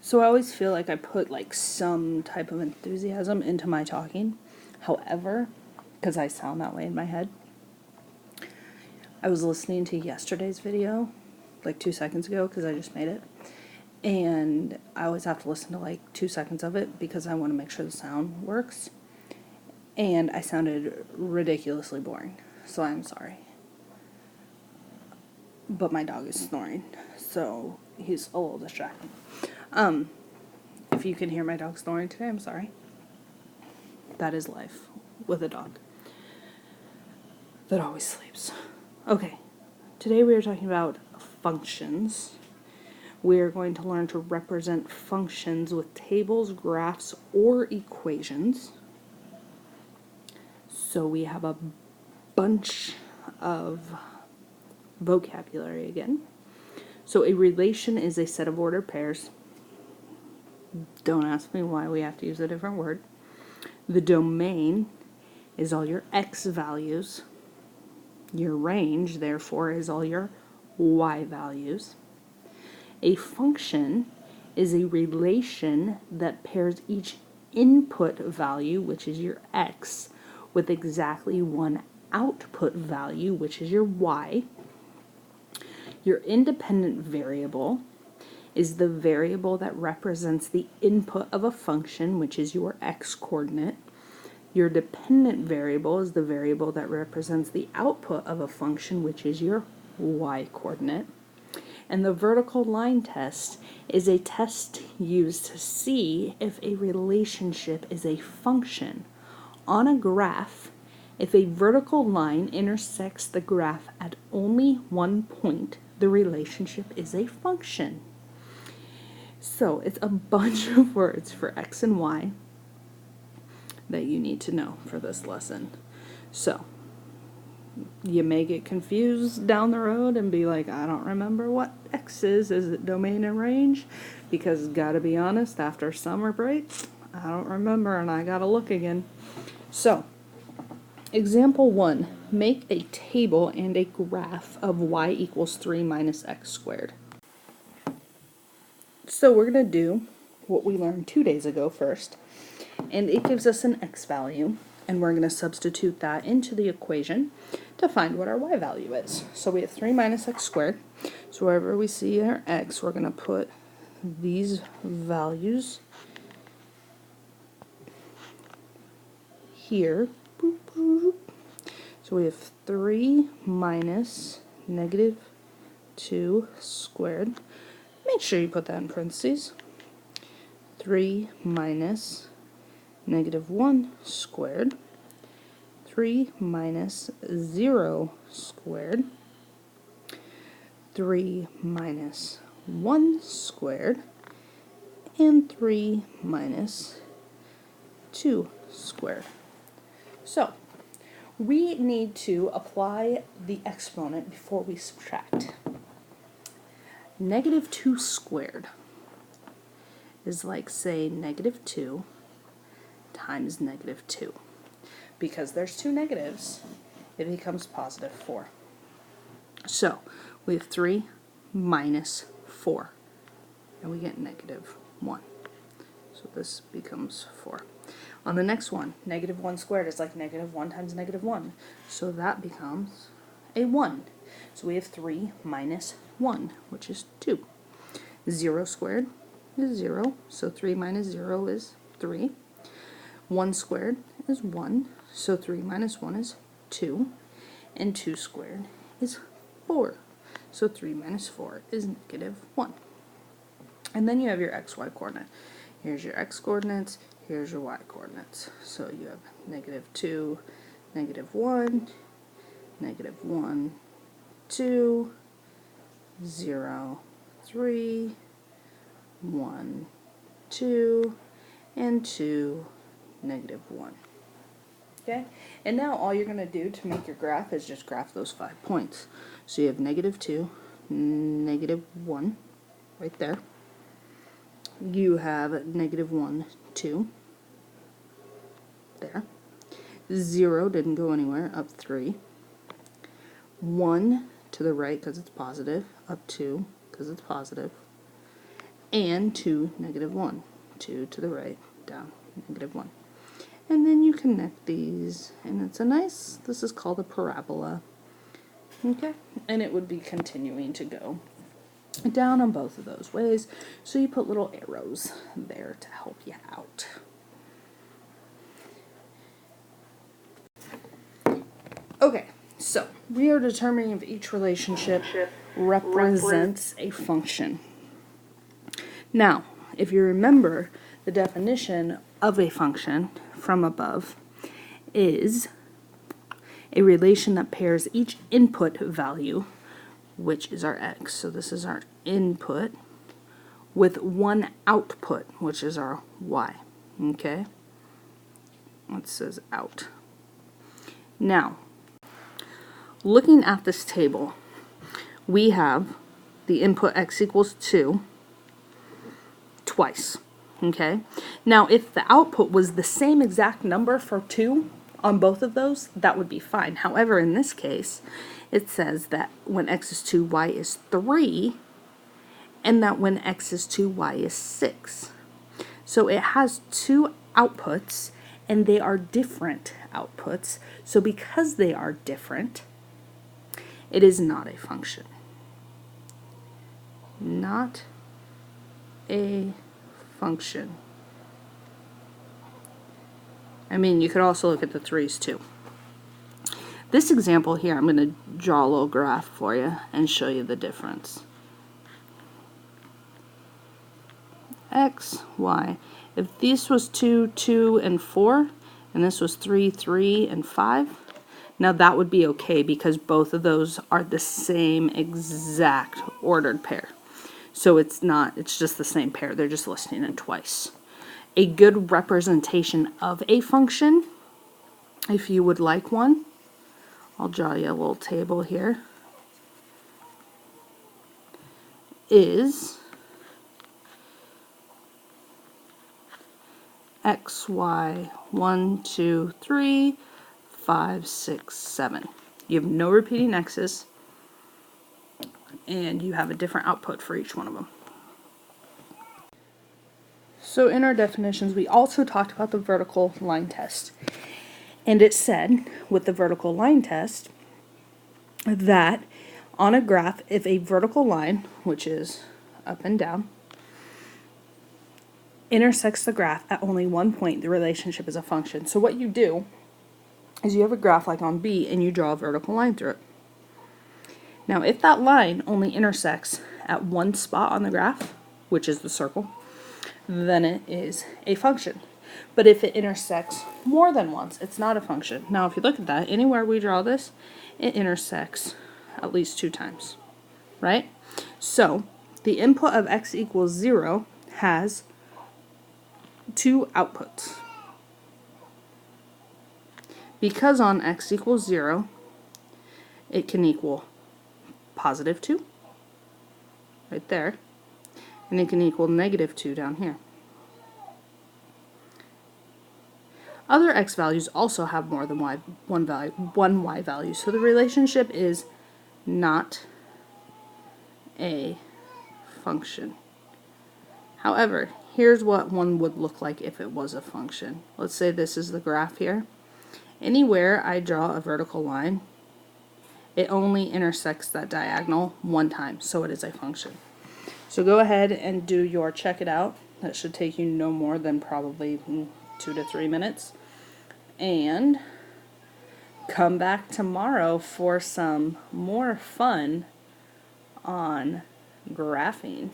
So I always feel like I put like some type of enthusiasm into my talking. However, because I sound that way in my head, I was listening to yesterday's video like 2 seconds ago because I just made it. And I always have to listen to like 2 seconds of it because I want to make sure the sound works. And I sounded ridiculously boring. So I'm sorry. But my dog is snoring, so he's a little distracting. If you can hear my dog snoring today, I'm sorry. That is life with a dog that always sleeps. Okay, today we are talking about functions. We are going to learn to represent functions with tables, graphs, or equations. So we have a bunch of vocabulary again. So a relation is a set of ordered pairs. Don't ask me why we have to use a different word. The domain is all your x values. Your range, therefore, is all your y values. A function is a relation that pairs each input value, which is your x, with exactly one output value, which is your y. Your independent variable is the variable that represents the input of a function, which is your x-coordinate. Your dependent variable is the variable that represents the output of a function, which is your y-coordinate. And the vertical line test is a test used to see if a relationship is a function. On a graph, if a vertical line intersects the graph at only one point, the relationship is a function. So it's a bunch of words for x and y that you need to know for this lesson. So you may get confused down the road and be like, I don't remember what x is. Is it domain and range? Because gotta be honest, after summer break, I don't remember and I gotta look again. So, example 1, make a table and a graph of y equals 3 minus x squared. So we're going to do what we learned 2 days ago first, and it gives us an x value, and we're going to substitute that into the equation to find what our y value is. So we have 3 minus x squared, so wherever we see our x, we're going to put these values here. Boop, boop. So we have 3 minus negative 2 squared. Make sure you put that in parentheses. 3 minus negative 1 squared. 3 minus 0 squared. 3 minus 1 squared. And 3 minus 2 squared. So, we need to apply the exponent before we subtract. Negative 2 squared is like, say, negative 2 times negative 2. Because there's 2 negatives, it becomes positive 4. So, we have 3 minus 4, and we get negative 1. So this becomes 4. On the next one, negative 1 squared is like negative 1 times negative 1. So that becomes a 1. So we have 3 minus 1, which is 2. 0 squared is 0, so 3 minus 0 is 3. 1 squared is 1, so 3 minus 1 is 2. And 2 squared is 4, so 3 minus 4 is negative 1. And then you have your xy coordinate. Here's your x coordinates, here's your y coordinates. So you have negative 2, negative 1, negative 1, 2, 0, 3, 1, 2, and 2, negative 1. Okay? And now all you're going to do to make your graph is just graph those 5 points. So you have negative 2, negative 1, right there. You have negative 1, 2, there. 0 didn't go anywhere, up 3. 1 to the right because it's positive, up 2 because it's positive. and 2, -1. 2 to the right, down, -1. And then you connect these, and it's a nice, this is called a parabola. Okay, and it would be continuing to go down on both of those ways. So you put little arrows there to help you out. Okay, so we are determining if each relationship represents a function. Now, if you remember, the definition of a function from above is a relation that pairs each input value, which is our x, so this is our input, with one output, which is our y. Okay? It says out. Now, looking at this table, we have the input x equals 2 twice. Okay? Now, if the output was the same exact number for 2 on both of those, that would be fine. However, in this case, it says that when x is 2, y is 3, and that when x is 2, y is 6. So it has 2 outputs, and they are different outputs. So because they are different, it is not a function. Not a function. I mean, you could also look at the 3's too. This example here, I'm going to draw a little graph for you and show you the difference. X, Y. If this was 2, 2, and 4, and this was 3, 3, and 5, now that would be okay because both of those are the same exact ordered pair. So it's not, it's just the same pair. They're just listing it twice. A good representation of a function, if you would like one, I'll draw you a little table here, is x, y, 1, 2, 3, 5, 6, 7. You have no repeating x's, and you have a different output for each one of them. So in our definitions, we also talked about the vertical line test. And it said, with the vertical line test, that on a graph, if a vertical line, which is up and down, intersects the graph at only one point, the relationship is a function. So what you do is you have a graph like on B, and you draw a vertical line through it. Now, if that line only intersects at one spot on the graph, which is the circle, then it is a function. But if it intersects more than once, it's not a function. Now, if you look at that, anywhere we draw this, it intersects at least 2 times, right? So, the input of x equals 0 has 2 outputs. Because on x equals 0, it can equal positive 2, right there, and it can equal negative 2 down here. Other x values also have more than one y value, so the relationship is not a function. However, here's what one would look like if it was a function. Let's say this is the graph here. Anywhere I draw a vertical line, it only intersects that diagonal one time, so it is a function. So go ahead and do your check it out. That should take you no more than probably 2 to 3 minutes. And come back tomorrow for some more fun on graphing.